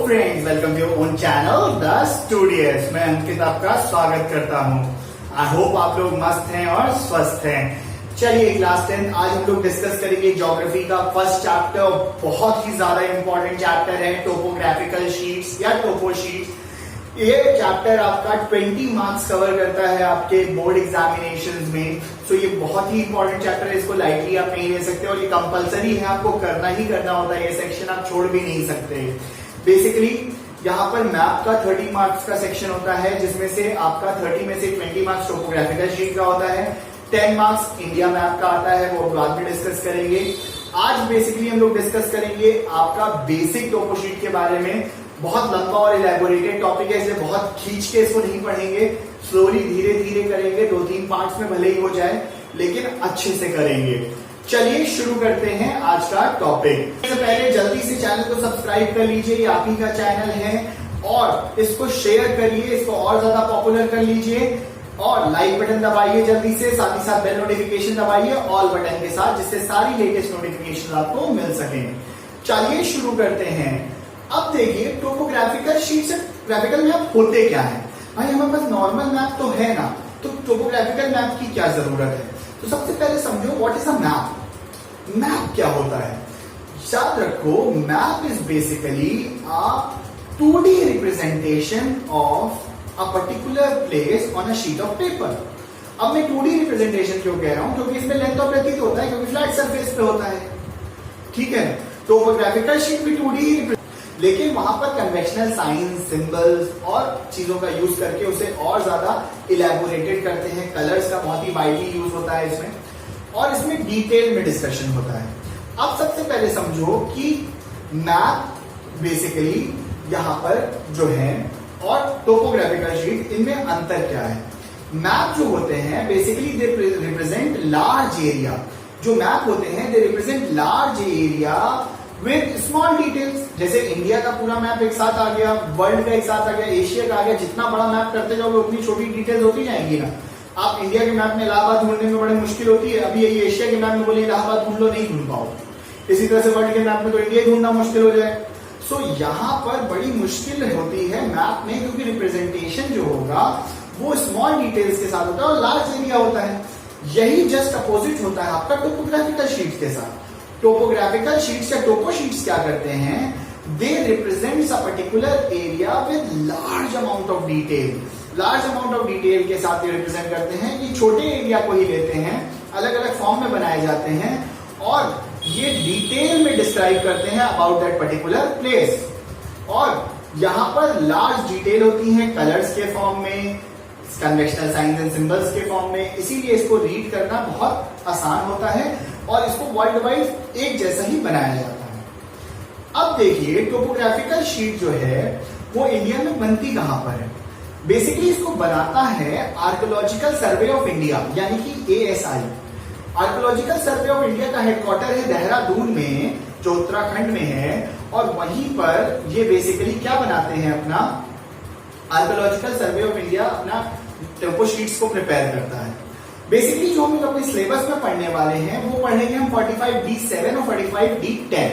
Friends, welcome to own channel the studious. मैं अंकित आपका स्वागत करता हूं। आई होप आप लोग मस्त हैं और स्वस्थ हैं। चलिए क्लास 10 आज हम लोग डिस्कस करेंगे ज्योग्राफी का फर्स्ट चैप्टर। बहुत ही ज्यादा इंपॉर्टेंट चैप्टर है टोपोग्राफिकल शीट्स या टोपो शीट्स। ये चैप्टर आपका 20 मार्क्स कवर करता है आपके बोर्ड एग्जामिनेशंस में। सो ये बहुत ही इंपॉर्टेंट चैप्टर है, इसको लाइटली आप नहीं ले सकते और ये कंपलसरी है, आपको करना ही करना होता है। ये सेक्शन आप छोड़ भी नहीं सकते। बेसिकली यहाँ पर मैप का 30 मार्क्स का सेक्शन होता है, जिसमें से आपका 30 में से 20 मार्क्स टोपोग्राफिकल शीट का होता है, 10 मार्क्स इंडिया मैप का आता है, वो बाद में डिस्कस करेंगे। आज बेसिकली हम लोग डिस्कस करेंगे आपका बेसिक टोपो शीट के बारे में। बहुत लंबा और इलेबोरेटेड टॉपिक है, इसलिए बहुत खींच के इसको नहीं पढ़ेंगे, स्लोली धीरे धीरे करेंगे। 2-3 पार्ट्स में भले ही हो जाए, लेकिन अच्छे से करेंगे। चलिए शुरू करते हैं आज का टॉपिक। इससे पहले जल्दी से चैनल को सब्सक्राइब कर लीजिए, ये आप ही का चैनल है, और इसको शेयर करिए, इसको और ज्यादा पॉपुलर कर लीजिए और लाइक बटन दबाइए जल्दी से। साथ ही साथ बेल नोटिफिकेशन दबाइए ऑल बटन के साथ, जिससे सारी लेटेस्ट नोटिफिकेशन आपको मिल सके। चलिए शुरू करते हैं। अब देखिए टोपोग्राफिकल शीट से ग्राफिकल मैप होते क्या है। भाई हमारे पास नॉर्मल मैप तो है ना, तो टोपोग्राफिकल मैप की क्या जरूरत है। तो सबसे पहले समझो what is a map. Map क्या होता है, याद रखो, map is basically a 2D representation of a particular place on a sheet of paper. अब मैं 2D रिप्रेजेंटेशन क्यों कह रहा हूं, क्योंकि इसमें लेंथ ऑफ व्यतीत होता है, क्योंकि फ्लैट सरफेस पे होता है, ठीक है। टोपोग्राफिकल शीट भी 2D, लेकिन वहां पर कन्वेंशनल साइंस, सिंबल्स और चीजों का यूज करके उसे और ज्यादा इलेबोरेटेड करते हैं। कलर्स का बहुत ही वाइडली यूज होता है इसमें, और इसमें डिटेल में डिस्कशन होता है। अब सबसे पहले समझो कि मैप बेसिकली यहां पर जो है और टोपोग्राफिकल शीट, इनमें अंतर क्या है। मैप जो होते हैं basically they represent large area. जो मैप होते हैं they represent large area with small details. जैसे इंडिया का पूरा मैप एक साथ आ गया, वर्ल्ड का एक साथ आ गया, एशिया का आ गया। जितना बड़ा मैप करते जाओगे उतनी छोटी डिटेल्स होती जाएंगी ना। आप इंडिया के मैप में इलाहाबाद ढूंढने में बड़ी मुश्किल होती है, अभी ये एशिया के मैप में बोले इलाहाबाद ढूंढ लो, नहीं ढूंढ पाओगे। इसी तरह से वर्ल्ड के मैप में तो इंडिया ढूंढना मुश्किल हो जाए। सो यहाँ पर बड़ी मुश्किल होती है मैप में, क्योंकि रिप्रेजेंटेशन जो होगा वो स्मॉल डिटेल्स के साथ होता है और लार्ज एरिया होता है। यही जस्ट अपोजिट होता है आपका टोपोग्राफिकल शीट के साथ। टोपोग्राफिकल शीट्स या टोपो शीट्स क्या करते हैं, they represents a particular area with large amount of detail. Large amount of detail के साथ ये रिप्रेजेंट करते हैं कि छोटे एरिया को ही लेते हैं, अलग अलग फॉर्म में बनाए जाते हैं और ये डिटेल में डिस्क्राइब करते हैं अबाउट दैट पर्टिकुलर प्लेस। और यहां पर लार्ज डिटेल होती है कलर्स के फॉर्म में, कन्वेंशनल साइंस एंड सिंबल्स के फॉर्म में, इसीलिए इसको रीड करना बहुत आसान होता है और इसको वर्ल्ड वाइड एक जैसा ही बनाया जाता है। अब देखिए टोपोग्राफिकल शीट जो है वो इंडिया में बनती कहां पर है। बेसिकली इसको बनाता है आर्कियोलॉजिकल सर्वे ऑफ इंडिया, यानी कि ASI। Archaeological survey of India का हेडक्वार्टर है देहरादून में, जो उत्तराखंड में है, और वहीं पर ये बेसिकली क्या बनाते हैं, अपना आर्कियोलॉजिकल सर्वे ऑफ इंडिया अपना टोपो शीट्स को प्रिपेयर करता है। बेसिकली जो हम लोग अपने सिलेबस में पढ़ने वाले हैं वो पढ़ेंगे हम 45D7 और 45D10।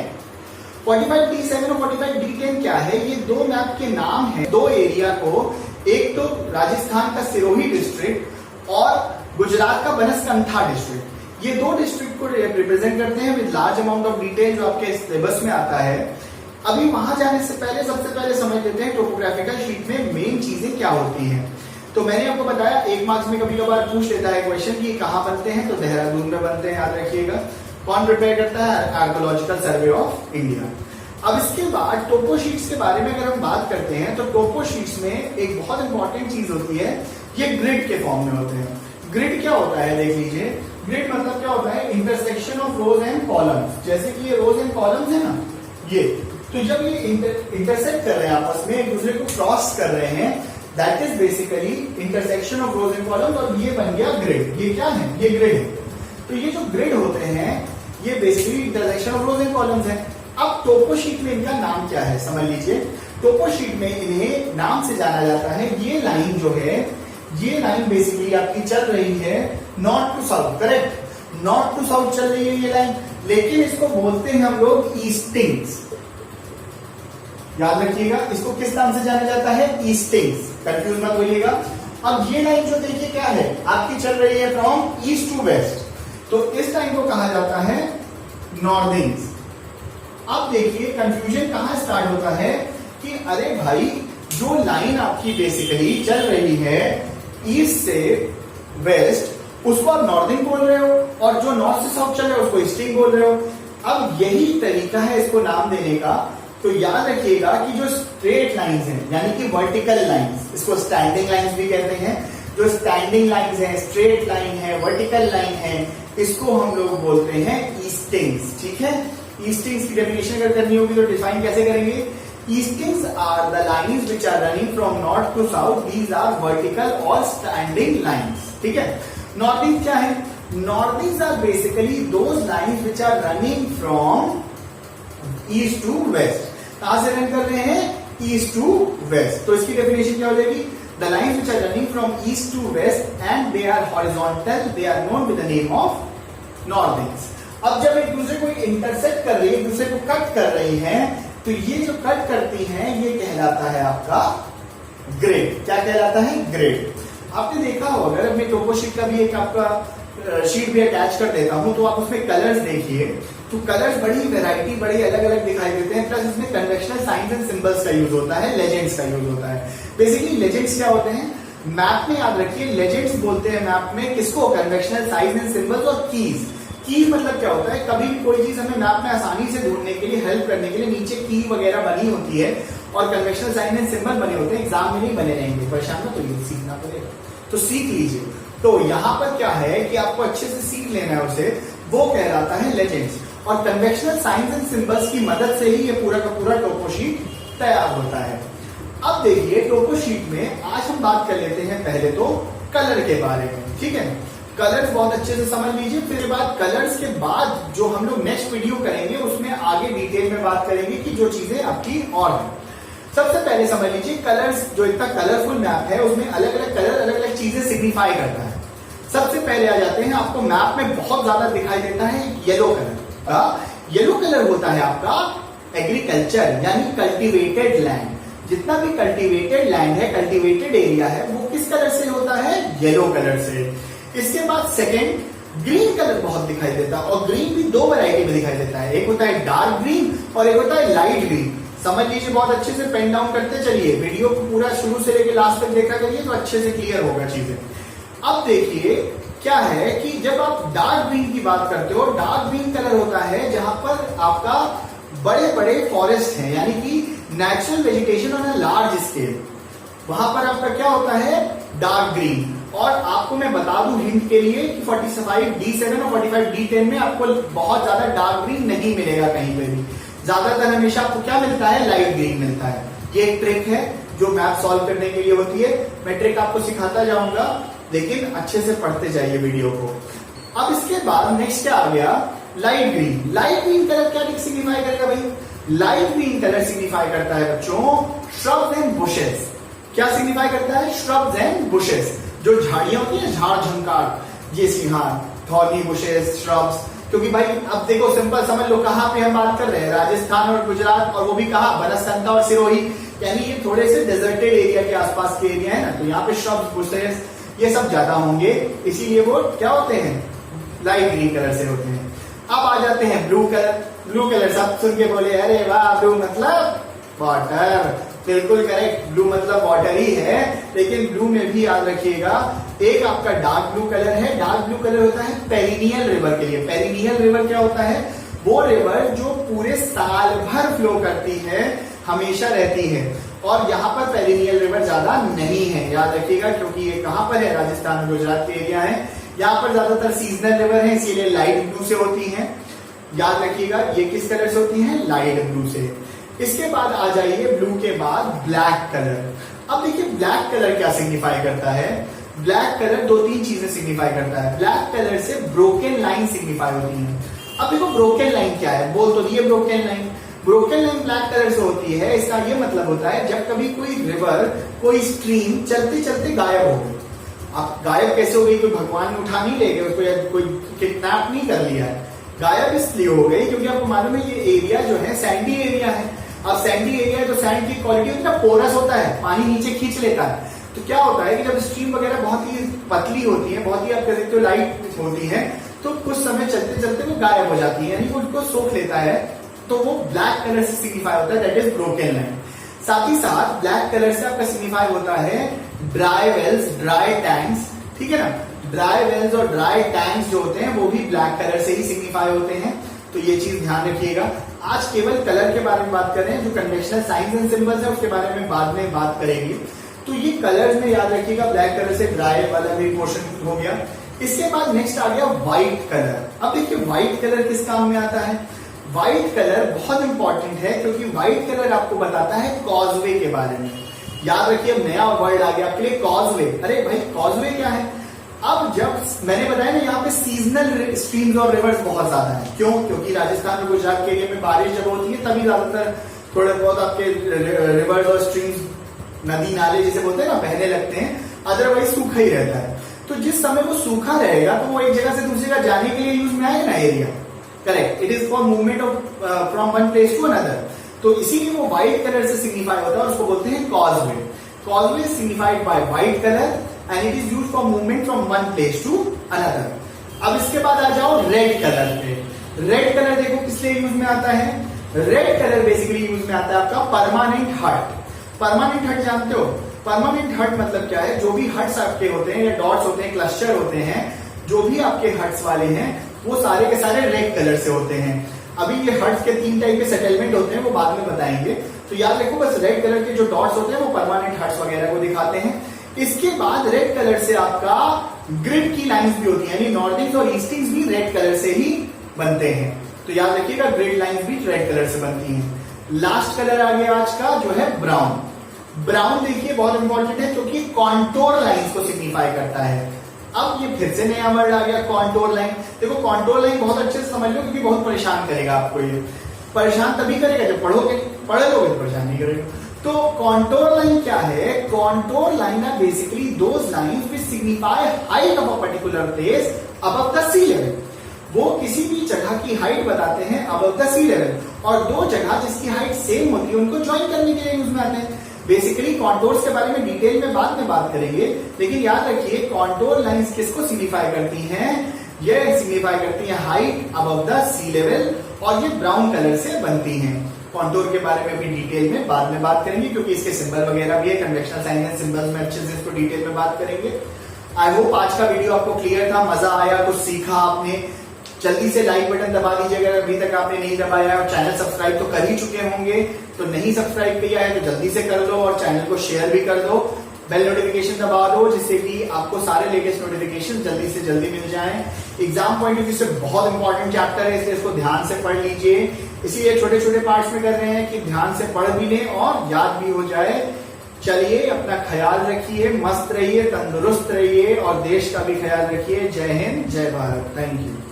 45D7 और 45D10 क्या है, ये दो मैप के नाम है, दो एरिया को, एक तो राजस्थान का सिरोही डिस्ट्रिक्ट और गुजरात का बनसकंठा डिस्ट्रिक्ट। ये दो डिस्ट्रिक्ट को रिप्रेजेंट करते हैं with large amount of detail, जो आपके सिलेबस में आता है। अभी वहां जाने से पहले सबसे पहले समझ लेते हैं टोपोग्राफिकल शीट में मेन चीजें क्या होती हैं। तो मैंने आपको बताया 1 मार्क्स में कभी कभार पूछ लेता है क्वेश्चन कि कहां बनते हैं, तो देहरादून में बनते हैं, याद रखिएगा। कौन प्रिपेयर करता है, आर्कियोलॉजिकल सर्वे ऑफ इंडिया। अब इसके बाद टोपो शीट्स के बारे में अगर हम बात करते हैं, तो टोपो शीट्स में एक बहुत इंपॉर्टेंट चीज होती है, ये ग्रिड के फॉर्म में होते हैं। ग्रिड क्या होता है, देख लीजिए। ग्रिड मतलब क्या होता है, intersection of rose and columns. जैसे कि ये रोज एंड कॉलम्स है ना, ये तो जब ये इंटरसेक्ट कर रहे हैं आपस में, एक दूसरे को क्रॉस कर रहे हैं, that is basically intersection of rose and columns, और ये बन गया ग्रिड। ये क्या है, ये ग्रिड है। तो ये जो ग्रिड होते हैं ये basically intersection of rose and columns है। अब टोपो शीट में इनका नाम क्या है, समझ लीजिए। टोपो शीट में इन्हें नाम से जाना जाता है। ये लाइन जो है, ये लाइन बेसिकली आपकी चल रही है north to south, correct. North to south चल रही है ये लाइन, लेकिन इसको बोलते हैं हम लोग ईस्टिंग्स। याद रखिएगा, इसको किस नाम से जाना जाता है? ईस्टिंग्स। कंफ्यूज मत होइएगा। अब ये लाइन जो देखिए क्या है, आपकी चल रही है फ्रॉम ईस्ट टू वेस्ट, तो इस लाइन को कहा जाता है नॉर्दिंग्स। अब देखिए कंफ्यूजन कहां स्टार्ट होता है कि अरे भाई जो लाइन आपकी बेसिकली चल रही है ईस्ट से वेस्ट, उसको आप नॉर्दिंग बोल रहे हो, और जो नॉर्थ से साउथ चल रहा है उसको ईस्टिंग बोल रहे हो। अब यही तरीका है इसको नाम देने का। तो याद रखिएगा कि जो स्ट्रेट लाइंस हैं यानी कि वर्टिकल लाइंस, इसको स्टैंडिंग लाइंस भी कहते हैं, जो स्टैंडिंग लाइंस हैं, स्ट्रेट लाइन है, वर्टिकल लाइन है, इसको हम लोग बोलते हैं ईस्टिंग्स। ठीक है, ईस्टिंग्स की डेफिनेशन अगर करनी होगी तो डिफाइन कैसे करेंगे? Eastings are the lines which are running from north to south, these are vertical और स्टैंडिंग लाइंस। ठीक है, नॉर्दिंग क्या है? Northings are basically those lines which are running from east to west. कहां से रन कर रहे हैं? East to west. तो इसकी डेफिनेशन क्या हो जाएगी? The lines which are running from east to west and they are horizontal, they are known with the name of northings. अब जब एक दूसरे को इंटरसेक्ट कर रही है, एक दूसरे को कट कर रही है, तो ये जो कट करती हैं ये कहलाता है आपका ग्रिड। क्या कहलाता है? ग्रिड। आपने देखा हो, अगर मैं टोपो शीट का भी एक आपका शीट भी अटैच कर देता हूं तो आप उसमें कलर्स देखिए, तो कलर्स बड़ी वैरायटी, बड़ी अलग अलग दिखाई देते हैं। प्लस इसमें कन्वेंशनल साइंस एंड सिंबल्स का यूज होता है, लेजेंड्स का यूज होता है। बेसिकली लेजेंड्स क्या होते हैं? मैप में याद रखिए, लेजेंड्स बोलते हैं मैप में किसको? कन्वेंशनल साइंस एंड सिंबल्स और कीज। कीज मतलब क्या होता है? कभी भी कोई चीज हमें मैप में आसानी से ढूंढने के लिए, हेल्प करने के लिए नीचे की वगैरह बनी होती है, और कन्वेंशनल साइंस एंड सिंबल बने होते हैं। एग्जाम में नहीं बने रहेंगे, परेशान मत होइए, सीखना पड़ेगा, तो सीख लीजिए। तो यहां पर क्या है कि आपको अच्छे से सीख लेना है उसे, वो कहलाता है लेजेंड्स। और कन्वेंशनल साइंस एंड सिंबल्स की मदद से ही ये पूरा का पूरा टोपो शीट तैयार होता है। अब देखिए टोपो शीट में आज हम बात कर लेते हैं पहले तो कलर के बारे में। ठीक है, कलर्स बहुत अच्छे से समझ लीजिए, फिर बाद कलर्स के बाद जो हम लोग नेक्स्ट वीडियो करेंगे उसमें आगे डिटेल में बात करेंगे कि जो चीजें आपकी और है। सबसे पहले समझ लीजिए कलर्स, जो इतना कलरफुल मैप है उसमें अलग अलग कलर अलग अलग चीजें सिग्निफाई करता है। सबसे पहले आ जाते हैं, आपको मैप में बहुत ज्यादा दिखाई देता है येलो कलर। येलो कलर होता है आपका एग्रीकल्चर यानी कल्टीवेटेड लैंड। जितना भी कल्टीवेटेड लैंड है, कल्टीवेटेड एरिया है, वो किस कलर से होता है? येलो कलर से। इसके बाद सेकेंड ग्रीन कलर बहुत दिखाई देता है, और ग्रीन भी दो वैरायटी में दिखाई देता है, एक होता है डार्क ग्रीन और एक होता है लाइट ग्रीन। समझ लीजिए, बहुत अच्छे से पेन डाउन करते चलिए, वीडियो को पूरा शुरू से लेकर लास्ट तक देखा करिए तो अच्छे से क्लियर होगा चीजें। अब देखिए क्या है कि जब आप डार्क ग्रीन की बात करते हो, डार्क ग्रीन कलर होता है जहां पर आपका बड़े बड़े फॉरेस्ट हैं, यानी कि natural vegetation on a large scale, वहां पर आपका क्या होता है? Dark green. और आपको मैं बता दूं हिंट के लिए कि 45D7 और 45D10 में आपको बहुत ज्यादा डार्क ग्रीन नहीं मिलेगा कहीं पे भी। ज्यादातर हमेशा आपको क्या मिलता है? लाइट ग्रीन मिलता है। ये एक ट्रिक है जो मैप सॉल्व करने के लिए होती है। मैं ट्रिक आपको सिखाता जाऊंगा, लेकिन अच्छे से पढ़ते जाइए वीडियो को। अब इसके बाद नेक्स्ट क्या आ गया? Light green. Light green colour क्या सिग्निफाई करेगा भाई? लाइट ग्रीन कलर सिग्निफाई करता है बच्चों श्रब्स एंड बुशेस। क्या सिग्निफाई करता है? श्रब्स एंड बुशेस, जो झाड़ियां होती है, झाड़ झंकार, ये सिंहार, थॉर्नी बुशेस, श्रब्स। क्योंकि भाई अब देखो सिंपल समझ लो, कहां पे हम बात कर रहे हैं? राजस्थान और गुजरात, और वो भी कहा? बनासकांठा और सिरोही, यानी ये थोड़े से डेजर्टेड एरिया के आसपास के एरिया है ना, तो यहाँ पे श्रब्स, बुशेस ये सब ज्यादा होंगे, इसीलिए वो क्या होते हैं? लाइट ग्रीन कलर से होते हैं। अब आ जाते हैं ब्लू कलर। ब्लू कलर सब सुन के बोले अरे वाह, ब्लू मतलब वाटर। बिल्कुल करेक्ट, ब्लू मतलब वाटर ही है, लेकिन ब्लू में भी याद रखिएगा एक आपका डार्क ब्लू कलर है। डार्क ब्लू कलर होता है पेरिनियल रिवर के लिए। पेरिनियल रिवर क्या होता है? वो रिवर जो पूरे साल भर फ्लो करती है, हमेशा रहती है, और यहाँ पर पेरिनियल रिवर ज्यादा नहीं है, याद रखिएगा, क्योंकि ये कहां पर है? राजस्थान गुजरात के एरिया है। यहाँ पर ज्यादातर सीजनल रिवर है, इसीलिए लाइट ब्लू से होती है। याद रखिएगा ये किस कलर से होती है? लाइट ब्लू से। इसके बाद आ जाइए ब्लू के बाद ब्लैक कलर। अब देखिए ब्लैक कलर क्या सिग्निफाई करता है? ब्लैक कलर दो तीन चीजें सिग्निफाई करता है। ब्लैक कलर से ब्रोकन लाइन सिग्निफाई होती है। अब देखो ब्रोकन लाइन क्या है, बोल तो दिए broken line. Broken line black colour से होती है, इसका ये मतलब होता है जब कभी कोई रिवर, कोई स्ट्रीम चलते चलते गायब हो गई। अब गायब कैसे हो गई? कोई भगवान ने उठा नहीं ले गए उसको, या कोई किडनैप नहीं कर लिया है। गायब इसलिए हो गई क्योंकि आपको मालूम है ये एरिया जो है सैंडी एरिया है। अब सैंडी एरिया है तो सैंड की क्वालिटी होती है ना, पोरस होता है, पानी नीचे खींच लेता है। तो क्या होता है कि जब स्ट्रीम वगैरह बहुत ही पतली होती है, बहुत ही आप कह सकते हो लाइट होती है, तो कुछ समय चलते चलते वो गायब हो जाती है, यानी वो उनको सोख लेता है, तो वो ब्लैक कलर से सिग्निफाई होता है, दैट इज ब्रोकन लैंड। साथ ही साथ ब्लैक कलर से आपका सिग्निफाई होता है ड्राई वेल्स, ड्राई टैंक्स, ठीक है ना। ड्राई वेल्स और ड्राई टैंक्स जो होते हैं वो भी ब्लैक कलर से ही सिग्निफाई होते हैं, तो ये चीज ध्यान रखिएगा। आज केवल कलर के बारे में बात कर रहे हैं, जो कन्वेंशनल साइंस एंड सिंबल्स है उसके बारे में बाद में बात करेंगे। तो ये कलर्स में याद रखिएगा, ब्लैक कलर से ड्राई वाला भी पोर्शन हो गया। इसके बाद नेक्स्ट आ गया व्हाइट कलर। अब देखिए व्हाइट कलर किस काम में आता है। व्हाइट कलर बहुत इंपॉर्टेंट है, क्योंकि व्हाइट कलर आपको बताता है कॉजवे के बारे में। याद रखिए नया वर्ड आ गया आपके लिए, कॉजवे। अरे भाई कॉजवे क्या है। अब जब मैंने बताया ना यहाँ पे सीजनल स्ट्रीम्स और रिवर्स बहुत ज्यादा है, क्यों? क्योंकि राजस्थान और गुजरात के एरिया में बारिश जब होती है तभी ज्यादातर थोड़े बहुत आपके रिवर्स और स्ट्रीम्स, नदी नाले जिसे बोलते हैं ना, बहने लगते हैं, अदरवाइज सूखा ही रहता है। तो जिस समय वो सूखा रहेगा तो वो एक जगह से दूसरी जगह जाने के लिए यूज में आएगा ना area, correct. It is for movement of from one place to another, तो इसीलिए वो व्हाइट कलर से सिग्निफाई होता है और उसको बोलते हैं causeway. Causeway signified by white colour and it is used for movement from one place to another. अब इसके बाद आ जाओ रेड कलर पे। रेड कलर देखो किस लिए यूज में आता है। रेड कलर बेसिकली यूज में आता है आपका परमानेंट हट। परमानेंट हट जानते हो? परमानेंट हट मतलब क्या है, जो भी हट्स आपके होते हैं या डॉट्स होते हैं, क्लस्टर होते हैं, जो भी आपके हट्स वाले हैं वो सारे के सारे रेड कलर से होते हैं। अभी ये हट्स के 3 टाइप के सेटलमेंट होते हैं, वो बाद में बताएंगे। तो याद रखो बस रेड कलर के जो डॉट्स होते हैं वो परमानेंट हट्स वगैरह को दिखाते हैं। इसके बाद रेड कलर से आपका ग्रिड की लाइंस भी होती है, यानी नॉर्दिंग्स और ईस्टिंग्स भी रेड कलर से ही बनते हैं। तो याद रखिएगा ग्रिड लाइंस भी रेड कलर से बनती हैं। लास्ट कलर आ गया आज का जो है ब्राउन। ब्राउन देखिए बहुत इंपॉर्टेंट है, क्योंकि कॉन्टोर लाइंस को सिग्निफाई करता है। अब ये फिर से नया वर्ड आ गया कॉन्टोर लाइन। देखो कॉन्टोर लाइन बहुत अच्छे से समझ लो, क्योंकि बहुत परेशान करेगा आपको। ये परेशान तभी करेगा जब पढ़ोगे, पढ़ लोगे तो परेशान नहीं करेगा। तो कॉन्टोर लाइन क्या है? Contour line are basically those lines which signify height of a particular place above the sea level. वो किसी भी जगह की हाइट बताते हैं अबव द सी लेवल, और दो जगह जिसकी हाइट सेम होती है उनको ज्वाइन करने के लिए यूज में आते हैं। बेसिकली कॉन्टोर्स के बारे में डिटेल में बाद में बात करेंगे, लेकिन याद रखिए कॉन्टोर लाइंस किसको सिग्निफाई करती हैं? ये सिग्निफाई करती हैं height above the sea level, और ये ब्राउन कलर से बनती हैं। कॉन्टोर के बारे में भी डिटेल में बाद में बात करेंगे, क्योंकि इसके सिंबल वगैरह भी है, कन्वेंशनल साइन एंड सिंबल्स में अच्छे से इसको डिटेल में बात करेंगे। आई होप आज का वीडियो आपको क्लियर था, मजा आया, कुछ सीखा आपने। जल्दी से लाइक बटन दबा दीजिए अगर अभी तक आपने नहीं दबाया है, और चैनल सब्सक्राइब तो कर ही चुके होंगे, तो नहीं सब्सक्राइब किया है तो जल्दी से कर लो, और चैनल को शेयर भी कर दो, बेल नोटिफिकेशन दबा दो, जिससे कि आपको सारे लेटेस्ट नोटिफिकेशन जल्दी से जल्दी मिल जाएं। एग्जाम पॉइंट ऑफ व्यू से बहुत इंपॉर्टेंट चैप्टर है, इसलिए इसको ध्यान से पढ़ लीजिए। इसीलिए छोटे छोटे पार्ट्स में कर रहे हैं कि ध्यान से पढ़ भी लें और याद भी हो जाए। चलिए अपना ख्याल रखिए, मस्त रहिए, तंदुरुस्त रहिए, और देश का भी ख्याल रखिए। जय हिंद, जय भारत, थैंक यू।